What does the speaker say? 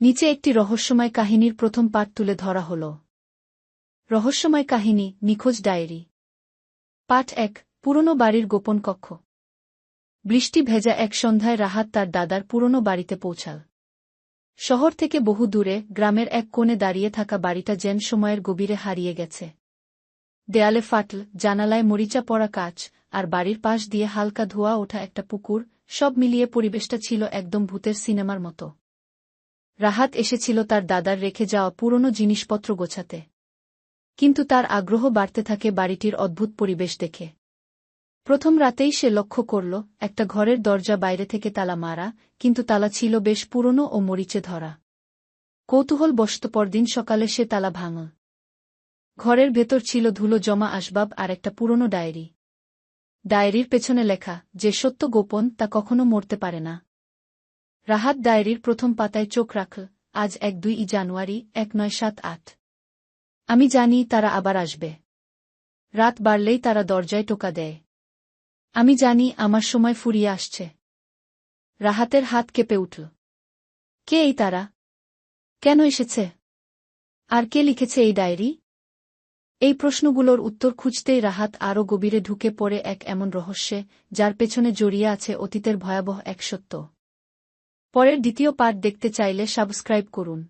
নিচে একটি রহস্যময় কাহিনীর প্রথম পাঠ তুলে ধরা হল। রহস্যময় কাহিনী, নিখোঁজ ডায়েরি। পাঠ ১, পুরনো বাড়ির গোপন কক্ষ। বৃষ্টি ভেজা এক সন্ধ্যায় রাহাত তার দাদার পুরনো বাড়িতে পৌঁছাল। শহর থেকে বহু দূরে, গ্রামের এক কোণে দাঁড়িয়ে থাকা বাড়িটা যেন সময়ের গভীরে হারিয়ে গেছে। দেয়ালে ফাটল, জানালায় মরিচা পড়া কাচ, আর বাড়ির পাশ দিয়ে হালকা ধোঁয়া ওঠা একটা পুকুর, সব মিলিয়ে পরিবেশটা ছিল একদম ভূতের সিনেমার মতো। রাহাত এসেছিল তার দাদার রেখে যাওয়া পুরনো জিনিসপত্র গোছাতে। কিন্তু তার আগ্রহ বাড়তে থাকে বাড়িটির অদ্ভুত পরিবেশ দেখে। প্রথম রাতেই সে লক্ষ্য করল, একটা ঘরের দরজা বাইরে থেকে তালা মারা, কিন্তু তালা ছিল বেশ পুরনো ও মরিচে ধরা। কৌতূহলবশত পরদিন সকালে সে তালা ভাঙল। ঘরের ভেতর ছিল ধুলো জমা আসবাব আর একটা পুরনো ডায়েরি। ডায়েরির পেছনে লেখা, যে সত্য গোপন তা কখনো মরতে পারে না। রাহাত ডায়েরির প্রথম পাতায় চোখ রাখল। আজ ১-২ জানুয়ারি ১৯৭৮। আমি জানি তারা আবার আসবে। রাত বাড়লেই তারা দরজায় টোকা দেয়। আমি জানি আমার সময় ফুরিয়ে আসছে। রাহাতের হাত কেঁপে উঠল। কে এই তারা? কেন এসেছে? আর কে লিখেছে এই ডায়েরি? এই প্রশ্নগুলোর উত্তর খুঁজতেই রাহাত আরও গভীরে ঢুকে পড়ে এক এমন রহস্যে, যার পেছনে জড়িয়ে আছে অতীতের ভয়াবহ এক সত্য। পরের দ্বিতীয় পার্ট দেখতে চাইলে সাবস্ক্রাইব করুন।